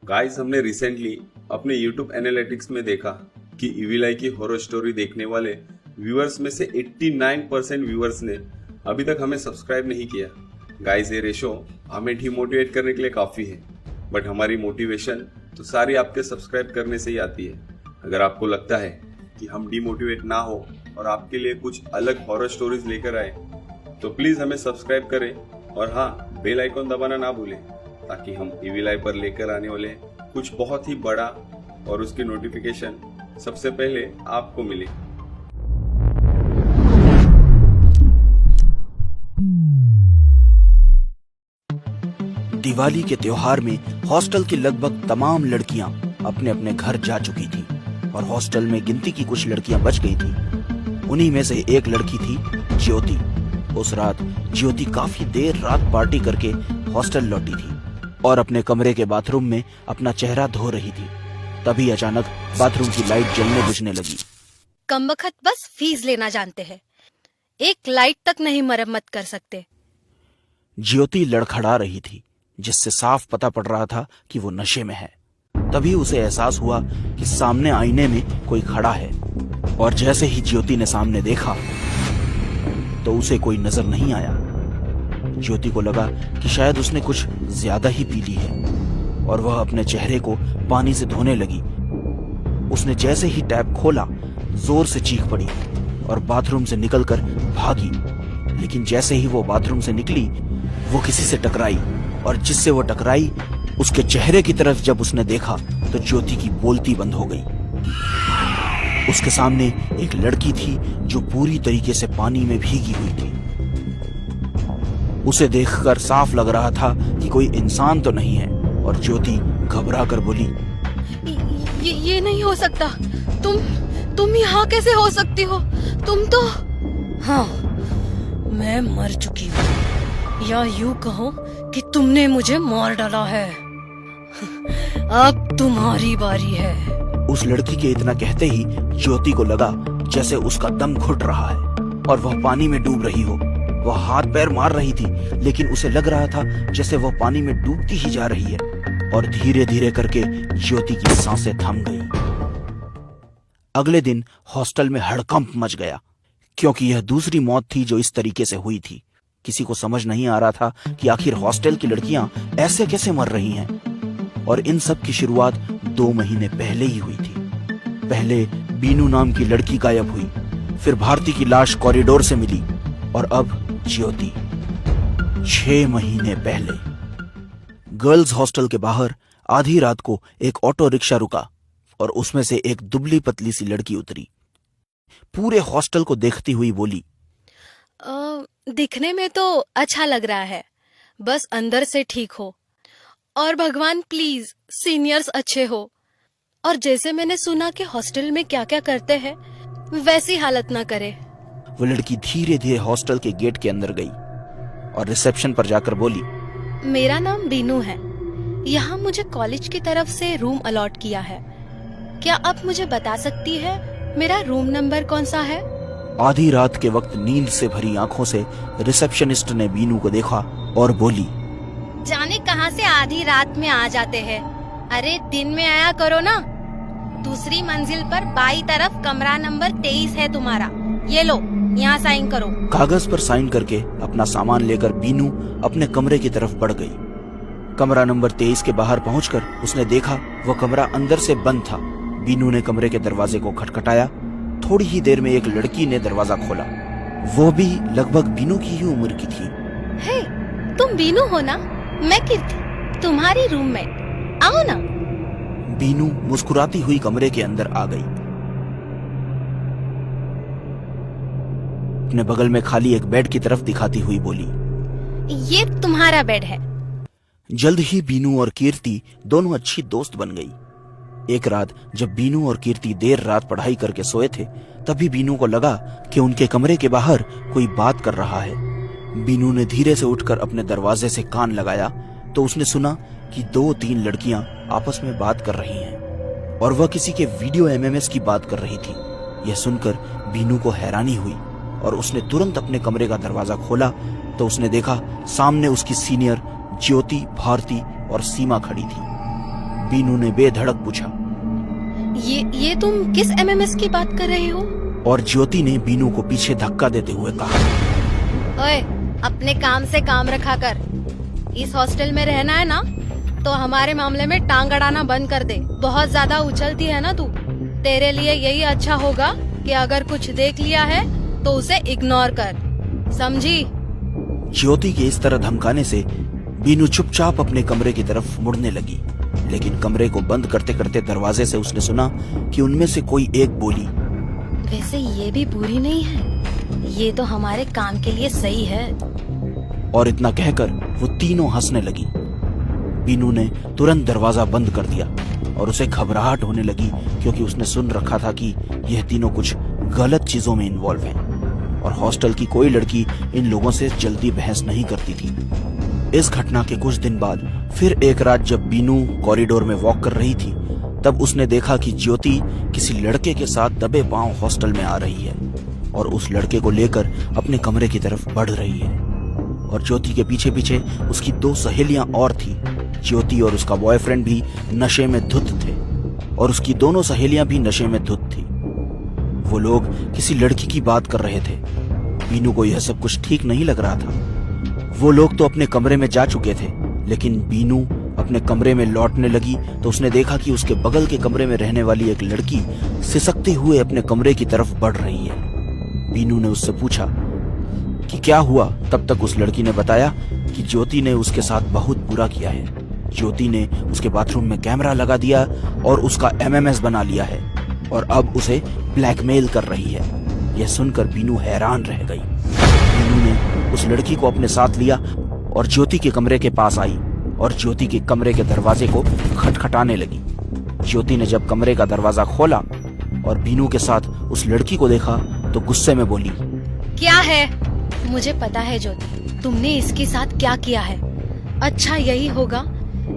Guys, हमने recently अपने YouTube analytics में देखा कि इविल आई की हॉरर स्टोरी देखने वाले व्यूअर्स में से 89% व्यूअर्स ने अभी तक हमें सब्सक्राइब नहीं किया। गाइस, ये रेशो हमें डिमोटिवेट करने के लिए काफी है, बट हमारी मोटिवेशन तो सारी आपके सब्सक्राइब करने से ही आती है। अगर आपको लगता है कि हम डिमोटिवेट ना हो और आपके लिए कुछ अलग हॉरर स्टोरीज लेकर आए, तो प्लीज हमें सब्सक्राइब करें और हाँ, बेल आइकॉन दबाना ना भूलें, ताकि हम इविल आई पर लेकर आने वाले कुछ बहुत ही बड़ा और उसकी नोटिफिकेशन सबसे पहले आपको मिले। दिवाली के त्योहार में हॉस्टल की लगभग तमाम लड़कियां अपने अपने घर जा चुकी थी और हॉस्टल में गिनती की कुछ लड़कियां बच गई थी। उन्हीं में से एक लड़की थी ज्योति। उस रात ज्योति काफी देर रात पार्टी करके हॉस्टल लौटी थी और अपने कमरे के बाथरूम में अपना चेहरा धो रही थी। तभी अचानक बाथरूम की लाइट जलने बुझने लगी। कमबख्त बस फीस लेना जानते हैं, एक लाइट तक नहीं मरम्मत कर सकते। ज्योति लड़खड़ा रही थी, जिससे साफ पता पड़ रहा था कि वो नशे में है। तभी उसे एहसास हुआ कि सामने आईने में कोई खड़ा है और जैसे ही ज्योति ने सामने देखा तो उसे कोई नजर नहीं आया। ज्योति को लगा कि शायद उसने कुछ ज्यादा ही पी ली है और वह अपने चेहरे को पानी से धोने लगी। उसने जैसे ही टैप खोला, जोर से चीख पड़ी और बाथरूम से निकलकर भागी। लेकिन जैसे ही वो बाथरूम से निकली, वो किसी से टकराई और जिससे वो टकराई उसके चेहरे की तरफ जब उसने देखा तो ज्योति की बोलती बंद हो गई। उसके सामने एक लड़की थी जो पूरी तरीके से पानी में भीगी हुई थी। उसे देखकर साफ लग रहा था कि कोई इंसान तो नहीं है और ज्योति घबरा कर बोली, ये नहीं हो सकता। तुम यहाँ कैसे हो सकती हो? तुम तो... हाँ, मैं मर चुकी हूँ, या यूं कहो कि तुमने मुझे मार डाला है। अब तुम्हारी बारी है। उस लड़की के इतना कहते ही ज्योति को लगा जैसे उसका दम घुट रहा है और वह पानी में डूब रही हो। वह हाथ पैर मार रही थी, लेकिन उसे लग रहा था जैसे वह पानी में डूबती ही जा रही है और धीरे धीरे करके ज्योति की सांसें थम गई। अगले दिन हॉस्टल में हड़कंप मच गया, क्योंकि यह दूसरी मौत थी जो इस तरीके से हुई थी। किसी को समझ नहीं आ रहा था कि आखिर हॉस्टल की लड़कियां ऐसे कैसे मर रही हैं। और इन सब की शुरुआत 2 महीने पहले ही हुई थी। पहले बीनू नाम की लड़की गायब हुई, फिर भारती की लाश कॉरिडोर से मिली और अब ज्योति। 6 महीने पहले गर्ल्स हॉस्टल के बाहर आधी रात को एक ऑटो रिक्शा रुका और उसमें से एक दुबली पतली सी लड़की उतरी। पूरे हॉस्टल को देखती हुई बोली, दिखने में तो अच्छा लग रहा है, बस अंदर से ठीक हो। और भगवान प्लीज सीनियर्स अच्छे हो, और जैसे मैंने सुना कि हॉस्टल में क्या क्या करते हैं वैसी हालत ना करे। वो लड़की धीरे धीरे हॉस्टल के गेट के अंदर गई और रिसेप्शन पर जाकर बोली, मेरा नाम बीनू है, यहाँ मुझे कॉलेज की तरफ से रूम अलॉट किया है। क्या आप मुझे बता सकती है मेरा रूम नंबर कौन सा है? आधी रात के वक्त नींद से भरी आंखों से रिसेप्शनिस्ट ने बीनू को देखा और बोली, जाने कहां से आधी रात में आ जाते हैं। अरे दिन में आया करो ना। दूसरी मंजिल पर बाई तरफ कमरा नंबर 23 है तुम्हारा, ये लो, यहाँ साइन करो। कागज पर साइन करके अपना सामान लेकर बीनू अपने कमरे की तरफ बढ़ गई। कमरा नंबर 23 के बाहर पहुंचकर उसने देखा वह कमरा अंदर से बंद था। बीनू ने कमरे के दरवाजे को खटखटाया। थोड़ी ही देर में एक लड़की ने दरवाजा खोला। वो भी लगभग बीनू की ही उम्र की थी। हे, तुम बीनू हो ना? मैं कीर्ति, तुम्हारी रूममेट, आओ ना। बीनू मुस्कुराती हुई कमरे के अंदर आ गई। अपने बगल में खाली एक बेड की तरफ दिखाती हुई बोली, ये तुम्हारा बेड है। जल्द ही बीनू और कीर्ति दोनों अच्छी दोस्त बन गई। एक रात जब बीनू और कीर्ति देर रात पढ़ाई करके सोए थे, तभी बीनू को लगा कि उनके कमरे के बाहर कोई बात कर रहा है। बीनू ने धीरे से उठकर अपने दरवाजे से कान लगाया तो उसने सुना कि 2-3 लड़कियां आपस में बात कर रही हैं और वह किसी के वीडियो एमएमएस की बात कर रही थी। यह सुनकर बीनू को हैरानी हुई और उसने तुरंत अपने कमरे का दरवाजा खोला तो उसने देखा सामने उसकी सीनियर ज्योति, भारती और सीमा खड़ी थी। बीनू ने बेधड़क पूछा। ये तुम किस एमएमएस की बात कर रहे हो? और ज्योति ने बीनू को पीछे धक्का देते हुए कहा, ओए, अपने काम से काम रखा कर। इस हॉस्टल में रहना है ना, तो हमारे मामले में टांग अड़ाना बंद कर दे। बहुत ज्यादा उछलती है ना तू। तेरे लिए यही अच्छा होगा कि अगर कुछ देख लिया है तो उसे इग्नोर कर, समझी? ज्योति के इस तरह धमकाने से बीनू चुपचाप अपने कमरे की तरफ मुड़ने लगी, लेकिन कमरे को बंद करते करते दरवाजे से उसने सुना कि उनमें से कोई एक बोली, वैसे ये भी बुरी नहीं है, ये तो हमारे काम के लिए सही है। और इतना कहकर वो तीनों हंसने लगी। बीनू ने तुरंत दरवाजा बंद कर दिया और उसे घबराहट होने लगी, क्योंकि उसने सुन रखा था कि यह तीनों कुछ गलत चीजों में इन्वॉल्व हैं और हॉस्टल की कोई लड़की इन लोगों से जल्दी बहस नहीं करती थी। इस घटना के कुछ दिन बाद फिर एक रात जब बीनू कॉरिडोर में वॉक कर रही थी, तब उसने देखा कि ज्योति किसी लड़के के साथ दबे पांव हॉस्टल में आ रही है और उस लड़के को लेकर अपने कमरे की तरफ बढ़ रही है। और ज्योति के पीछे पीछे उसकी दो सहेलियां और थी। ज्योति और उसका बॉयफ्रेंड भी नशे में धुत थे और उसकी दोनों सहेलियां भी नशे में धुत थी। वो लोग किसी लड़की की बात कर रहे थे। बीनू को यह सब कुछ ठीक नहीं लग रहा था। वो लोग तो अपने कमरे में जा चुके थे, लेकिन बीनू अपने कमरे में लौटने लगी तो उसने देखा कि उसके बगल के कमरे में रहने वाली एक लड़की सिसकते हुए अपने कमरे की तरफ बढ़ रही है। बीनू ने उससे पूछा कि क्या हुआ। तब तक उस लड़की ने बताया कि ज्योति ने उसके साथ बहुत बुरा किया है। ज्योति ने उसके बाथरूम में कैमरा लगा दिया और उसका एमएमएस बना लिया है और अब उसे ब्लैकमेल कर रही है। यह सुनकर बीनू हैरान रह गई। बीनू ने उस लड़की को अपने साथ लिया और ज्योति के कमरे के पास आई और ज्योति के कमरे के दरवाजे को खटखटाने लगी। ज्योति ने जब कमरे का दरवाजा खोला और बीनू के साथ उस लड़की को देखा तो गुस्से में बोली, क्या है? मुझे पता है ज्योति, तुमने इसके साथ क्या किया है। अच्छा यही होगा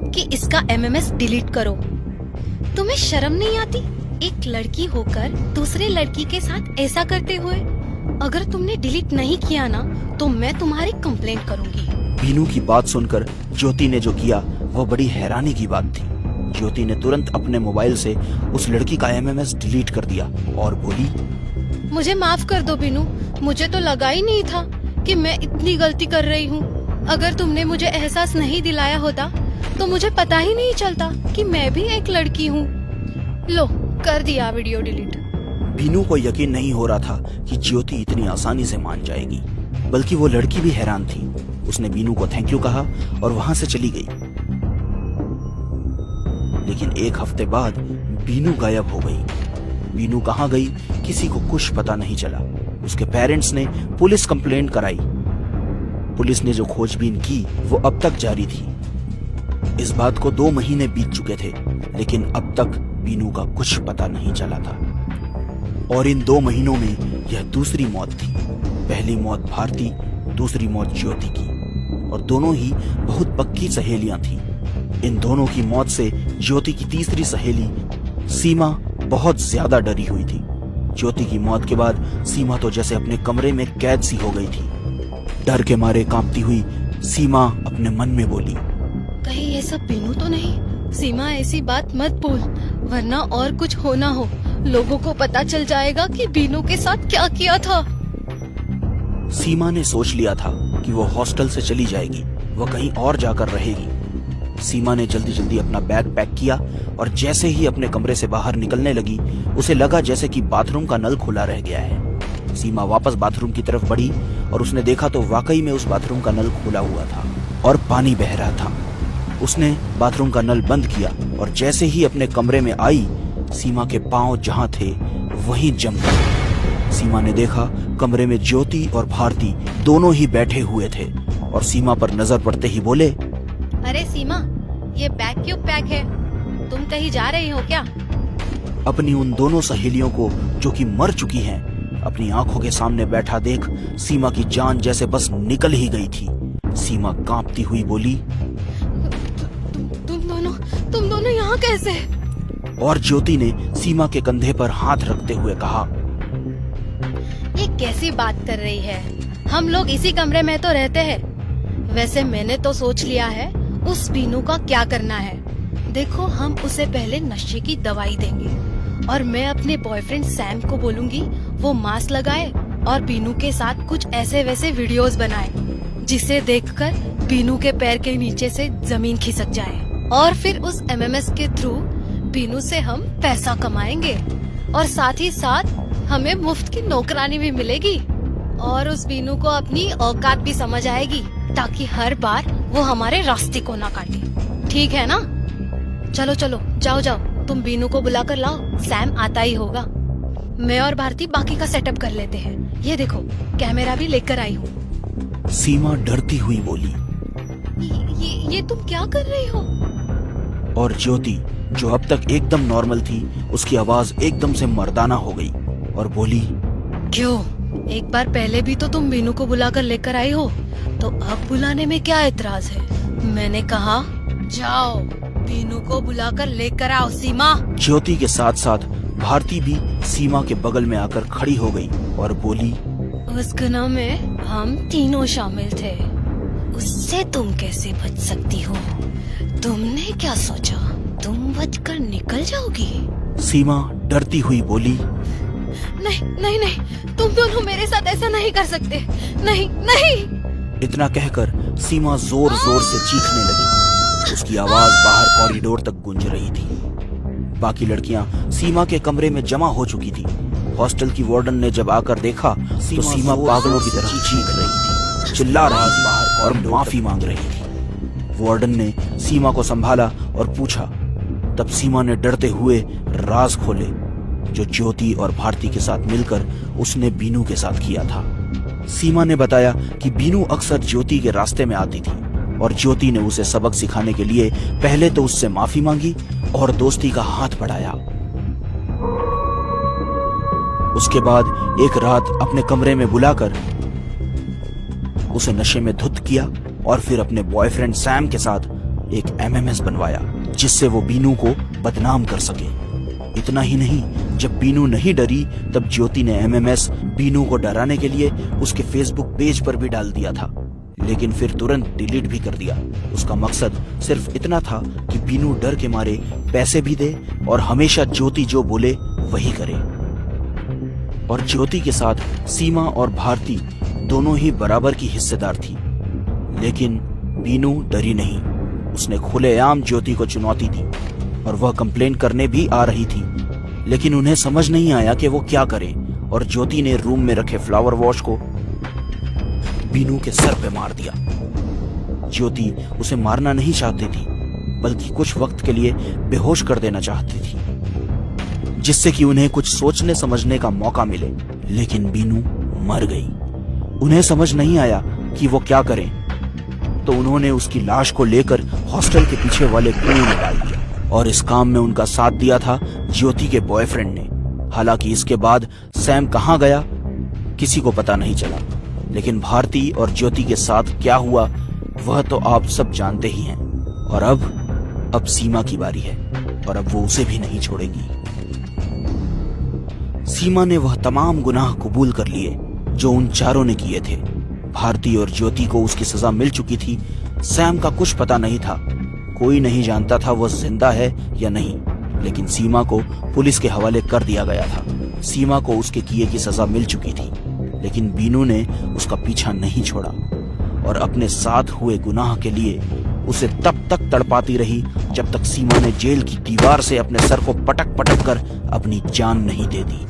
कि इसका एमएमएस डिलीट करो। तुम्हें शर्म नहीं आती एक लड़की होकर दूसरे लड़की के साथ ऐसा करते हुए? अगर तुमने डिलीट नहीं किया ना तो मैं तुम्हारी कंप्लेंट करूंगी। बीनू की बात सुनकर ज्योति ने जो किया वह बड़ी हैरानी की बात थी। ज्योति ने तुरंत अपने मोबाइल से उस लड़की का एमएमएस डिलीट कर दिया और बोली, मुझे माफ कर दो बीनू, मुझे तो लगा ही नहीं था कि मैं इतनी गलती कर रही हूँ। अगर तुमने मुझे एहसास नहीं दिलाया होता तो मुझे पता ही नहीं चलता कि मैं भी एक लड़की हूँ। लो, कर दिया वीडियो डिलीट। बीनू को यकीन नहीं हो रहा था कि ज्योति इतनी आसानी से मान जाएगी, बल्कि वो लड़की भी हैरान थी। उसने बीनू को थैंक यू कहा और वहां से चली गई। लेकिन एक हफ्ते बाद बीनू गायब हो गई। बीनू कहाँ गई किसी को कुछ पता नहीं चला। उसके पेरेंट्स ने पुलिस कंप्लेंट कराई। पुलिस ने जो खोजबीन की वो अब तक जारी थी। इस बात को 2 महीने बीत चुके थे, लेकिन अब तक बीनू का कुछ पता नहीं चला था। और इन 2 महीनों में यह दूसरी मौत थी। पहली मौत भारती, दूसरी मौत ज्योति की, और दोनों ही बहुत पक्की सहेलियां थी। इन दोनों की मौत से ज्योति की तीसरी सहेली सीमा बहुत ज्यादा डरी हुई थी। ज्योति की मौत के बाद सीमा तो जैसे अपने कमरे में कैद सी हो गई थी। डर के मारे कांपती हुई सीमा अपने मन में बोली, कहीं ये सब बीनू तो नहीं? सीमा ऐसी बात मत बोल, वरना और कुछ होना हो। लोगों को पता चल जाएगा कि बीनू के साथ क्या किया था। सीमा ने सोच लिया था कि वो हॉस्टल से चली जाएगी, वो कहीं और जाकर रहेगी। सीमा ने जल्दी जल्दी अपना बैग पैक किया और जैसे ही अपने कमरे से बाहर निकलने लगी, उसे लगा जैसे कि बाथरूम का नल खुला रह गया है। सीमा वापस बाथरूम की तरफ बढ़ी और उसने देखा तो वाकई में उस बाथरूम का नल खुला हुआ था और पानी बह रहा था। उसने बाथरूम का नल बंद किया और जैसे ही अपने कमरे में आई, सीमा के पांव जहां थे वहीं जम गए। सीमा ने देखा कमरे में ज्योति और भारती दोनों ही बैठे हुए थे और सीमा पर नजर पड़ते ही बोले, अरे सीमा, ये बैग क्यों पैक है? तुम कहीं जा रही हो क्या? अपनी उन दोनों सहेलियों को जो कि मर चुकी हैं, अपनी आंखों के सामने बैठा देख सीमा की जान जैसे बस निकल ही गई थी। सीमा कांपती हुई बोली, तुम दोनों यहाँ कैसे? और ज्योति ने सीमा के कंधे पर हाथ रखते हुए कहा, ये कैसी बात कर रही है? हम लोग इसी कमरे में तो रहते हैं। वैसे मैंने तो सोच लिया है उस बीनू का क्या करना है। देखो, हम उसे पहले नशे की दवाई देंगे और मैं अपने बॉयफ्रेंड सैम को बोलूंगी वो मास्क लगाए और बीनू के साथ कुछ ऐसे वैसे वीडियोस बनाए जिसे देखकर बीनू के पैर के नीचे से जमीन खिसक जाए, और फिर उस MMS के थ्रू बीनू से हम पैसा कमाएंगे और साथ ही साथ हमें मुफ्त की नौकरानी भी मिलेगी और उस बीनू को अपनी औकात भी समझ आएगी ताकि हर बार वो हमारे रास्ते को ना काटे। ठीक है ना? चलो चलो, जाओ जाओ, तुम बीनू को बुला कर लाओ, सैम आता ही होगा। मैं और भारती बाकी का सेटअप कर लेते हैं। ये देखो, कैमरा भी लेकर आई हूँ। सीमा डरती हुई बोली। ये तुम क्या कर रही हो? और ज्योति, जो अब तक एकदम नॉर्मल थी, उसकी आवाज एकदम से मर्दाना हो गई और बोली, क्यों? एक बार पहले भी तो तुम बीनू को बुलाकर लेकर आई हो, तो अब बुलाने में क्या एतराज है? मैंने कहा जाओ, बीनू को बुलाकर लेकर आओ। सीमा। ज्योति के साथ साथ भारती भी सीमा के बगल में आकर खड़ी हो गई और बोली, उस गुनाह में हम तीनों शामिल थे, उससे तुम कैसे बच सकती हो? तुमने क्या सोचा तुम बचकर निकल जाओगी? सीमा डरती हुई बोली, नहीं नहीं नहीं, तुम दोनों मेरे साथ ऐसा नहीं कर सकते। नहीं नहीं। इतना कहकर सीमा जोर जोर से चीखने लगी। उसकी आवाज बाहर कॉरिडोर तक गूंज रही थी। बाकी लड़कियां सीमा के कमरे में जमा हो चुकी थी। हॉस्टल की वार्डन ने जब आकर देखा तो सीमा पागलों की तरह चीख रही थी, चिल्ला रही थी और माफी मांग रही थी। वार्डन ने सीमा को संभाला और पूछा। तब सीमा ने डरते हुए राज खोले जो ज्योति और भारती के साथ मिलकर उसने बीनू के साथ किया था। सीमा ने बताया कि बीनू अक्सर ज्योति के रास्ते में आती थी और ज्योति ने उसे सबक सिखाने के लिए पहले तो उससे माफी मांगी और दोस्ती का हाथ बढ़ाया। उसके बाद एक रात अपने कमरे में बुलाकर उसे नशे में धुत किया और फिर अपने बॉयफ्रेंड सैम के साथ एक MMS बनवाया जिससे वो बीनू को बदनाम कर सके। इतना ही नहीं, जब बीनू नहीं डरी तब ज्योति ने MMS बीनू को डराने के लिए उसके फेसबुक पेज पर भी डाल दिया था, लेकिन फिर तुरंत डिलीट भी कर दिया। उसका मकसद सिर्फ इतना था कि बीनू डर के मारे पैसे भी दे और हमेशा ज्योति जो बोले वही करे। और ज्योति के साथ सीमा और भारती दोनों ही बराबर की हिस्सेदार थी, लेकिन बीनू डरी नहीं। उसने खुलेआम ज्योति को चुनौती दी और वह कंप्लेन करने भी आ रही थी, लेकिन उन्हें समझ नहीं आया कि वो क्या करें और ज्योति ने रूम में रखे फ्लावर वॉश को बीनू के सर पे मार दिया। ज्योति उसे मारना नहीं चाहती थी, बल्कि कुछ वक्त के लिए बेहोश कर देना चाहती थी, जिससे कि उन्हें कुछ सोचने समझने का मौका मिले, लेकिन बीनू मर गई। उन्हें समझ नहीं आया कि वो क्या करें, तो उन्होंने उसकी लाश को लेकर हॉस्टल के पीछे वाले कुएं में डाल दिया और इस काम में उनका साथ दिया था ज्योति के बॉयफ्रेंड ने। हालांकि इसके बाद सैम कहाँ गया किसी को पता नहीं चला, लेकिन भारती और ज्योति के साथ क्या हुआ वह तो आप सब जानते ही हैं। और अब सीमा की बारी है और अब वो उसे भी नहीं छोड़ेगी। सीमा ने वह तमाम गुनाह कबूल कर लिए जो उन चारों ने किए थे। भारती और ज्योति को उसकी सजा मिल चुकी थी। सैम का कुछ पता नहीं था, कोई नहीं जानता था वह जिंदा है या नहीं, लेकिन सीमा को पुलिस के हवाले कर दिया गया था। सीमा को उसके किए की सजा मिल चुकी थी, लेकिन बीनू ने उसका पीछा नहीं छोड़ा और अपने साथ हुए गुनाह के लिए उसे तब तक तड़पाती रही जब तक सीमा ने जेल की दीवार से अपने सर को पटक पटक कर अपनी जान नहीं दे दी।